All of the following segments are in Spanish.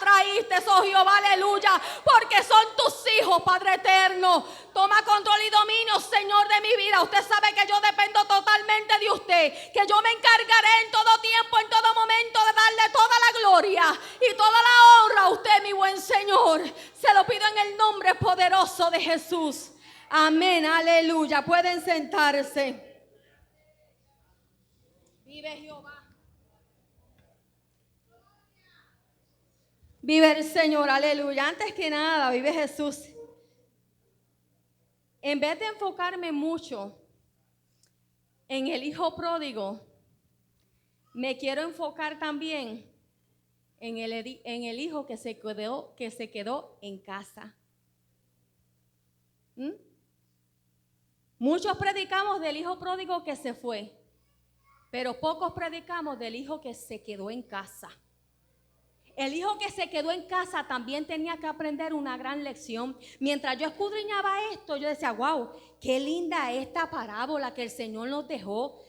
traíste, oh Jehová, aleluya, porque son tus hijos, Padre eterno. Toma control y dominio, Señor, de mi vida. Usted sabe que yo dependo totalmente de usted, que yo me encargaré en todo tiempo, en todo momento, de darle toda la gloria y toda la honra a usted, mi buen Señor. Se lo pido en el nombre poderoso de Jesús. Amén, aleluya. Pueden sentarse. Vive Jehová. Vive el Señor, aleluya. Antes que nada, vive Jesús. En vez de enfocarme mucho en el hijo pródigo, me quiero enfocar también en el hijo que se quedó en casa. Muchos predicamos del hijo pródigo que se fue, pero pocos predicamos del hijo que se quedó en casa. El hijo que se quedó en casa también tenía que aprender una gran lección. Mientras yo escudriñaba esto, yo decía, wow, qué linda esta parábola que el Señor nos dejó.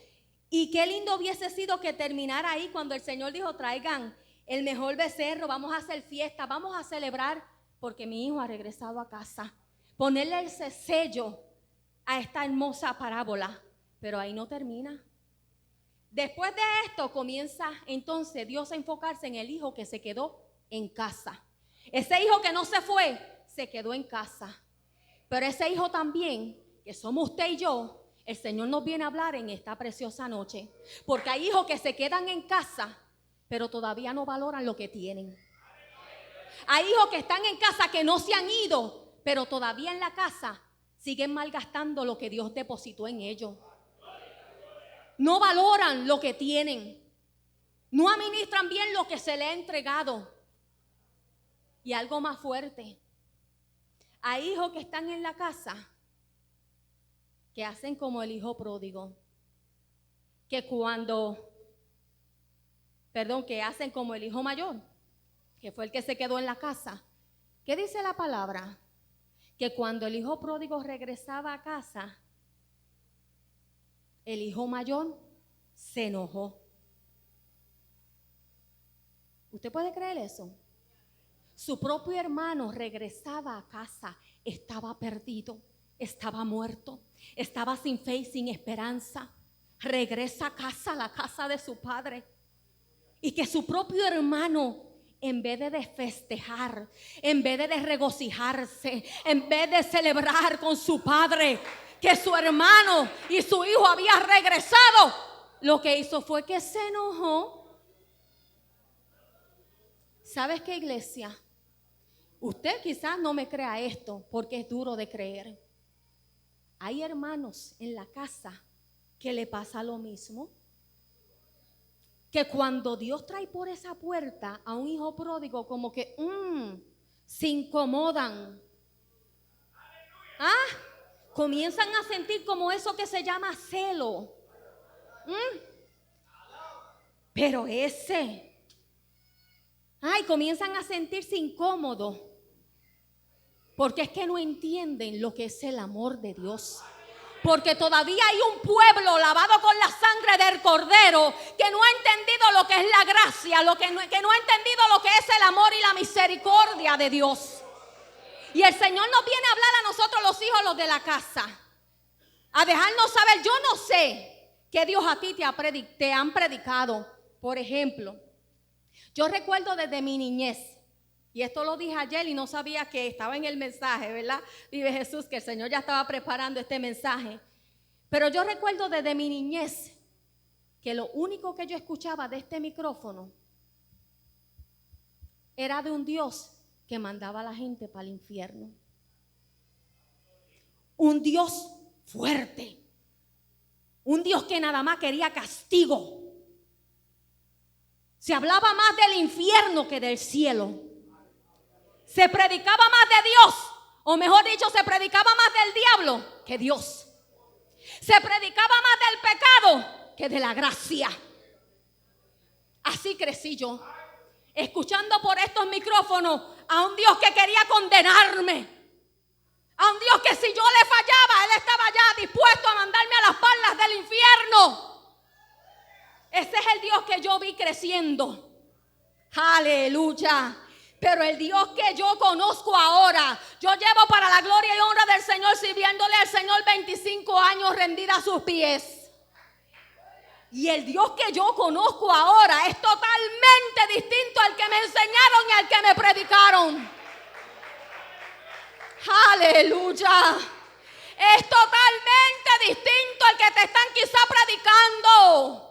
Y qué lindo hubiese sido que terminara ahí cuando el Señor dijo, traigan el mejor becerro, vamos a hacer fiesta, vamos a celebrar, porque mi hijo ha regresado a casa. Ponerle ese sello a esta hermosa parábola, pero ahí no termina. Después de esto comienza entonces Dios a enfocarse en el hijo que se quedó en casa. Ese hijo que no se fue, se quedó en casa. Pero ese hijo también, que somos usted y yo, el Señor nos viene a hablar en esta preciosa noche. Porque hay hijos que se quedan en casa, pero todavía no valoran lo que tienen. Hay hijos que están en casa que no se han ido, pero todavía en la casa siguen malgastando lo que Dios depositó en ellos. No valoran lo que tienen. No administran bien lo que se le ha entregado. Y algo más fuerte. Hay hijos que están en la casa que hacen como el hijo pródigo. Que hacen como el hijo mayor, que fue el que se quedó en la casa. ¿Qué dice la palabra? Que cuando el hijo pródigo regresaba a casa, el hijo mayor se enojó. ¿Usted puede creer eso? Su propio hermano regresaba a casa, estaba perdido, estaba muerto, estaba sin fe y sin esperanza. Regresa a casa, a la casa de su padre. Y que su propio hermano, en vez de festejar, en vez de regocijarse, en vez de celebrar con su padre que su hermano y su hijo había regresado, lo que hizo fue que se enojó. ¿Sabes qué, iglesia? Usted quizás no me crea esto porque es duro de creer. Hay hermanos en la casa que le pasa lo mismo. Que cuando Dios trae por esa puerta a un hijo pródigo, como que se incomodan. Comienzan a sentir como eso que se llama celo. Pero comienzan a sentirse incómodos. Porque es que no entienden lo que es el amor de Dios. Porque todavía hay un pueblo lavado con la sangre del Cordero que no ha entendido lo que es la gracia, que no ha entendido lo que es el amor y la misericordia de Dios. Y el Señor nos viene a hablar a nosotros los hijos, los de la casa, a dejarnos saber, yo no sé qué Dios a ti te han predicado. Por ejemplo, yo recuerdo desde mi niñez, y esto lo dije ayer y no sabía que estaba en el mensaje, ¿verdad? Vive Jesús, que el Señor ya estaba preparando este mensaje. Pero yo recuerdo desde mi niñez que lo único que yo escuchaba de este micrófono era de un Dios que mandaba a la gente para el infierno. Un Dios fuerte. Un Dios que nada más quería castigo. Se hablaba más del infierno que del cielo. Se predicaba más de Dios, o mejor dicho, se predicaba más del diablo que Dios. Se predicaba más del pecado que de la gracia. Así crecí yo, escuchando por estos micrófonos a un Dios que quería condenarme, a un Dios que si yo le fallaba, Él estaba ya dispuesto a mandarme a las parlas del infierno. Ese es el Dios que yo vi creciendo. Aleluya. Pero el Dios que yo conozco ahora, yo llevo para la gloria y honra del Señor sirviéndole al Señor 25 años rendida a sus pies. Y el Dios que yo conozco ahora es totalmente distinto al que me enseñaron y al que me predicaron. Aleluya. Es totalmente distinto al que te están quizá predicando.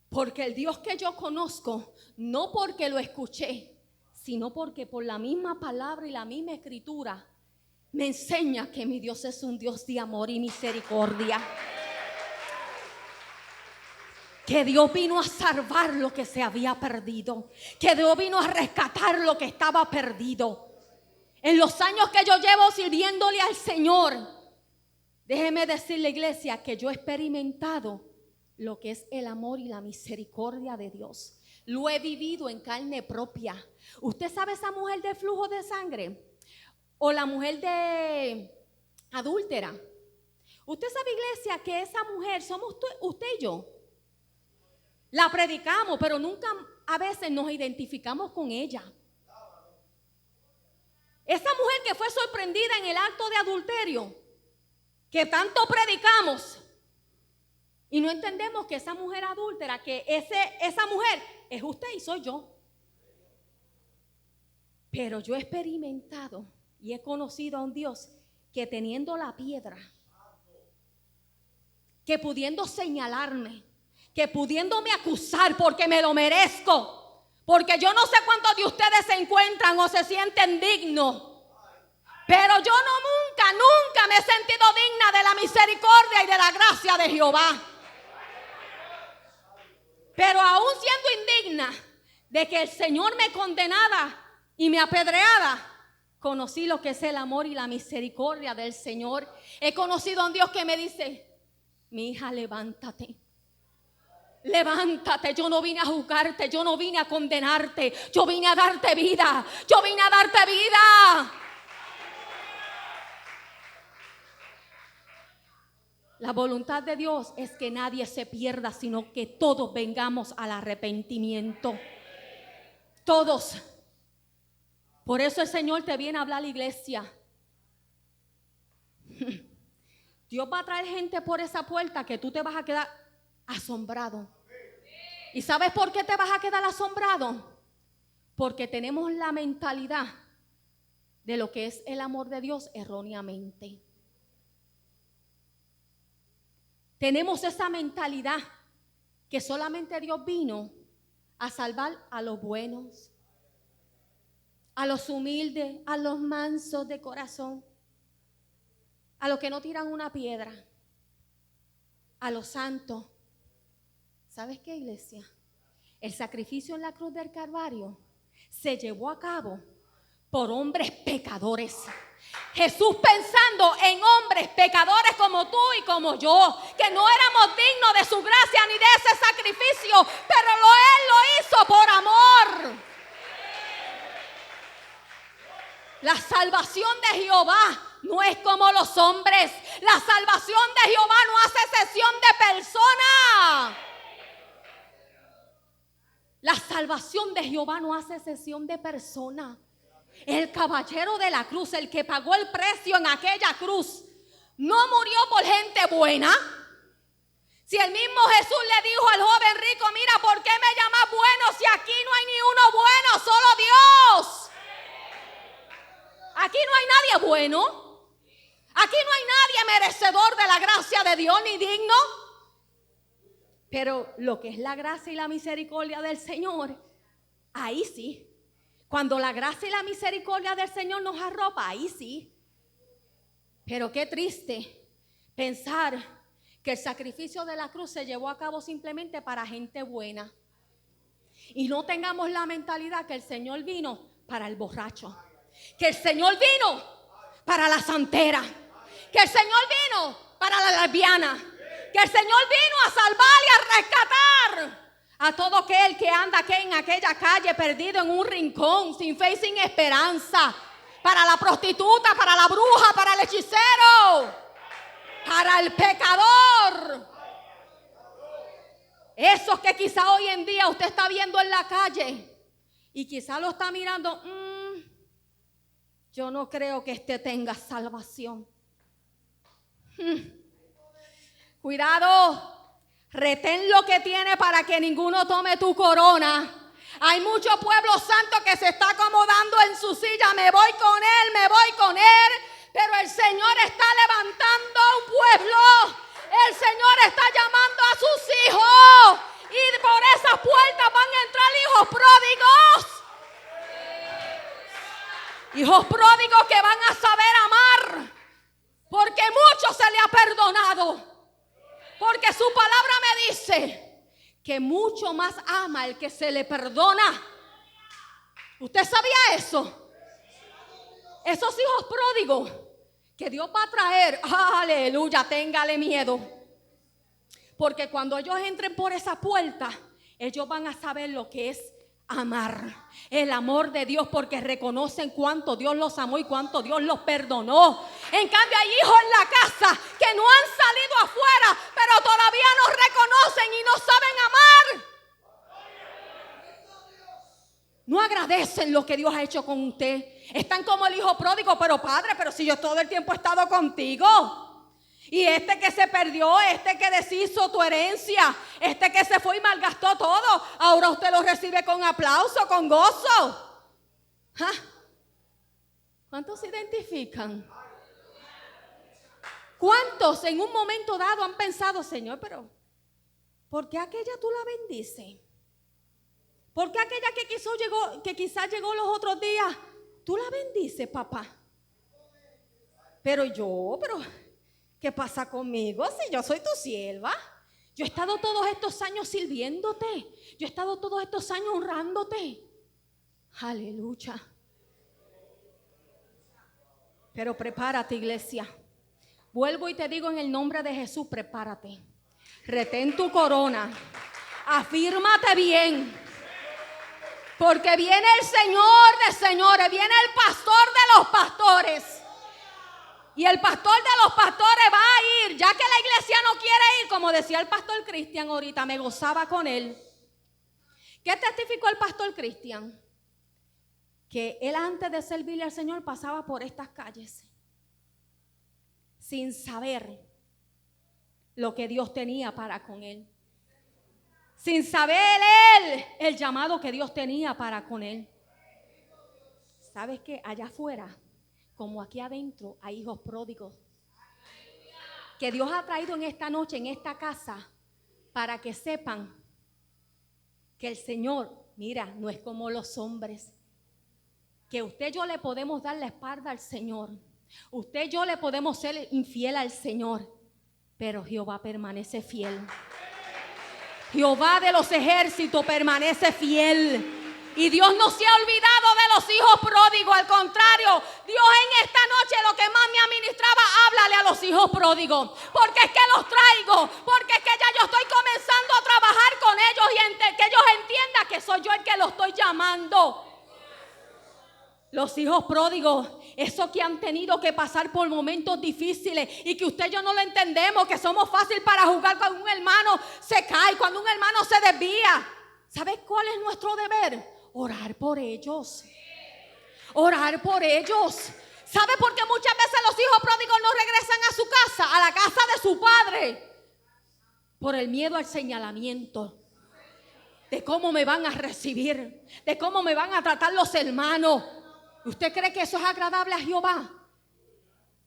Porque el Dios que yo conozco, no porque lo escuché, sino porque por la misma palabra y la misma escritura me enseña que mi Dios es un Dios de amor y misericordia. Que Dios vino a salvar lo que se había perdido. Que Dios vino a rescatar lo que estaba perdido. En los años que yo llevo sirviéndole al Señor, déjeme decirle, iglesia, que yo he experimentado lo que es el amor y la misericordia de Dios. Lo he vivido en carne propia. ¿Usted sabe esa mujer de flujo de sangre? O la mujer de adúltera. ¿Usted sabe, iglesia, que esa mujer somos usted y yo? La predicamos, pero nunca a veces nos identificamos con ella. Esa mujer que fue sorprendida en el acto de adulterio, que tanto predicamos, y no entendemos que esa mujer adúltera, que esa mujer es usted y soy yo. Pero yo he experimentado y he conocido a un Dios que teniendo la piedra, que pudiendo señalarme, que pudiéndome acusar porque me lo merezco, porque yo no sé cuántos de ustedes se encuentran o se sienten dignos, pero yo nunca me he sentido digna de la misericordia y de la gracia de Jehová. Pero aún siendo indigna de que el Señor me condenara y me apedreara, conocí lo que es el amor y la misericordia del Señor. He conocido a un Dios que me dice: mi hija, levántate. Levántate, yo no vine a juzgarte, yo no vine a condenarte, yo vine a darte vida, yo vine a darte vida. La voluntad de Dios es que nadie se pierda, sino que todos vengamos al arrepentimiento. Todos. Por eso el Señor te viene a hablar a la iglesia. Dios va a traer gente por esa puerta que tú te vas a quedar asombrado. ¿Y sabes por qué te vas a quedar asombrado? Porque tenemos la mentalidad de lo que es el amor de Dios erróneamente. Tenemos esa mentalidad que solamente Dios vino a salvar a los buenos, a los humildes, a los mansos de corazón, a los que no tiran una piedra, a los santos. ¿Sabes qué, iglesia? El sacrificio en la cruz del Calvario se llevó a cabo por hombres pecadores. Jesús pensando en hombres pecadores como tú y como yo, que no éramos dignos de su gracia ni de ese sacrificio, pero Él lo hizo por amor. La salvación de Jehová no es como los hombres. La salvación de Jehová no hace excepción de persona. La salvación de Jehová no hace excepción de persona. El caballero de la cruz, el que pagó el precio en aquella cruz, no murió por gente buena. Si el mismo Jesús le dijo al joven rico: mira, ¿por qué me llamas bueno si aquí no hay ni uno bueno, solo Dios? Aquí no hay nadie bueno. Aquí no hay nadie merecedor de la gracia de Dios ni digno. Pero lo que es la gracia y la misericordia del Señor, ahí sí. Cuando la gracia y la misericordia del Señor nos arropa, ahí sí. Pero qué triste pensar que el sacrificio de la cruz se llevó a cabo simplemente para gente buena. Y no tengamos la mentalidad que el Señor vino para el borracho, que el Señor vino para la santera, que el Señor vino para la lesbiana, que el Señor vino a salvar y a rescatar a todo aquel que anda aquí en aquella calle perdido en un rincón, sin fe y sin esperanza. Para la prostituta, para la bruja, para el hechicero, para el pecador. Esos que quizá hoy en día usted está viendo en la calle, Y quizá lo está mirando, yo no creo que este tenga salvación. Cuidado, retén lo que tiene para que ninguno tome tu corona. Hay mucho pueblo santo que se está acomodando en su silla. Me voy con él. Pero el Señor está levantando un pueblo. El Señor está llamando a sus hijos. Y por esas puertas van a entrar hijos pródigos. Hijos pródigos que van a saber amar. Porque mucho se le ha perdonado. Porque su palabra me dice que mucho más ama el que se le perdona. ¿Usted sabía eso? Esos hijos pródigos que Dios va a traer, aleluya, téngale miedo. Porque cuando ellos entren por esa puerta, ellos van a saber lo que es amar. El amor de Dios, porque reconocen cuánto Dios los amó y cuánto Dios los perdonó. En cambio hay hijos en la casa que no han salido afuera, pero todavía no reconocen y no saben amar. No agradecen lo que Dios ha hecho con usted. Están como el hijo pródigo, pero padre, pero si yo todo el tiempo he estado contigo. Y este que se perdió, este que deshizo tu herencia, este que se fue y malgastó todo, ahora usted lo recibe con aplauso, con gozo. ¿Ah? ¿Cuántos se identifican? ¿Cuántos en un momento dado han pensado, Señor, pero ¿por qué aquella tú la bendices? ¿Por qué aquella que quizás llegó los otros días, tú la bendices, papá? Pero ¿qué pasa conmigo si yo soy tu sierva? Yo he estado todos estos años sirviéndote. Yo he estado todos estos años honrándote. Aleluya. Pero prepárate, iglesia. Vuelvo y te digo en el nombre de Jesús, prepárate. Retén tu corona. Afírmate bien. Porque viene el Señor de señores. Viene el pastor de los pastores. Y el pastor de los pastores va a ir, ya que la iglesia no quiere ir, como decía el pastor Cristian ahorita, me gozaba con él. ¿Qué testificó el pastor Cristian? Que él antes de servirle al Señor pasaba por estas calles sin saber lo que Dios tenía para con él. Sin saber él el llamado que Dios tenía para con él. ¿Sabes qué? Allá afuera, como aquí adentro, hay hijos pródigos que Dios ha traído en esta noche, en esta casa, para que sepan que el Señor, mira, no es como los hombres, que usted y yo le podemos dar la espalda al Señor, usted y yo le podemos ser infiel al Señor, pero Jehová permanece fiel. Jehová de los ejércitos permanece fiel. Y Dios no se ha olvidado de los hijos pródigos. Al contrario, Dios en esta noche lo que más me administraba, háblale a los hijos pródigos. Porque es que los traigo. Porque es que ya yo estoy comenzando a trabajar con ellos. Y que ellos entiendan que soy yo el que los estoy llamando. Los hijos pródigos, esos que han tenido que pasar por momentos difíciles y que usted y yo no lo entendemos, que somos fácil para jugar cuando un hermano se cae, cuando un hermano se desvía. ¿Sabes cuál es nuestro deber? Orar por ellos. Orar por ellos. ¿Sabe por qué muchas veces los hijos pródigos no regresan a su casa, a la casa de su padre? Por el miedo al señalamiento. De cómo me van a recibir, de cómo me van a tratar los hermanos. ¿Usted cree que eso es agradable a Jehová?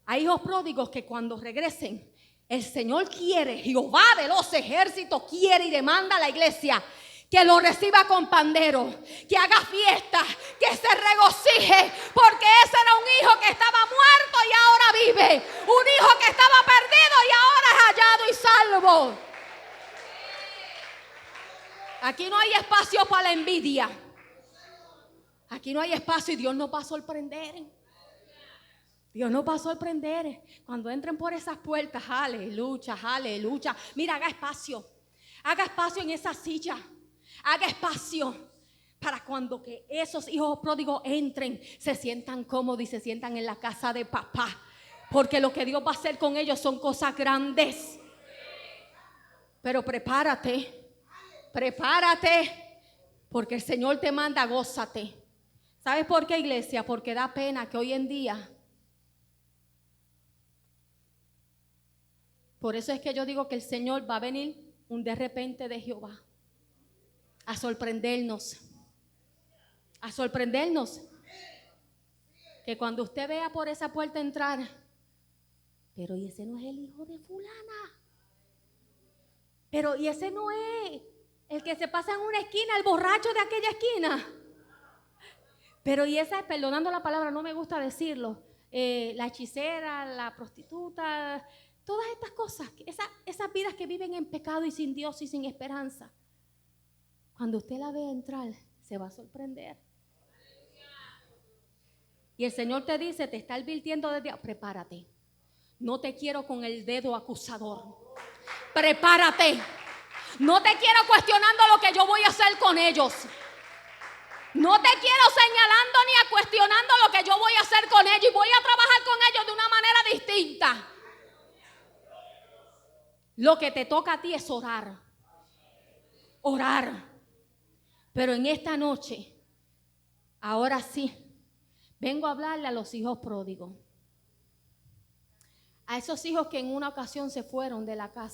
Hay hijos pródigos que cuando regresen, el Señor quiere, Jehová de los ejércitos quiere y demanda a la iglesia que lo reciba con pandero, que haga fiesta, que se regocije, porque ese era un hijo que estaba muerto y ahora vive, un hijo que estaba perdido y ahora es hallado y salvo. Aquí no hay espacio para la envidia. Aquí no hay espacio y Dios nos va a sorprender. Dios nos va a sorprender cuando entren por esas puertas. Aleluya, aleluya. Mira, haga espacio en esa silla. Haga espacio para cuando que esos hijos pródigos entren, se sientan cómodos y se sientan en la casa de papá. Porque lo que Dios va a hacer con ellos son cosas grandes. Pero prepárate. Porque el Señor te manda, gózate. ¿Sabes por qué, iglesia? Porque da pena que hoy en día, por eso es que yo digo que el Señor va a venir un de repente de Jehová a sorprendernos. A sorprendernos. Que cuando usted vea por esa puerta entrar, pero y ese no es el hijo de fulana. Pero y ese no es el que se pasa en una esquina, el borracho de aquella esquina. Pero y esa, perdonando la palabra, no me gusta decirlo, la hechicera, la prostituta, todas estas cosas, esas vidas que viven en pecado y sin Dios y sin esperanza. Cuando usted la vea entrar, se va a sorprender. Y el Señor te dice, te está advirtiendo desde, prepárate. No te quiero con el dedo acusador. Prepárate. No te quiero cuestionando lo que yo voy a hacer con ellos. No te quiero señalando ni cuestionando lo que yo voy a hacer con ellos. Y voy a trabajar con ellos de una manera distinta. Lo que te toca a ti es orar. Orar. Pero en esta noche, ahora sí, vengo a hablarle a los hijos pródigos. A esos hijos que en una ocasión se fueron de la casa.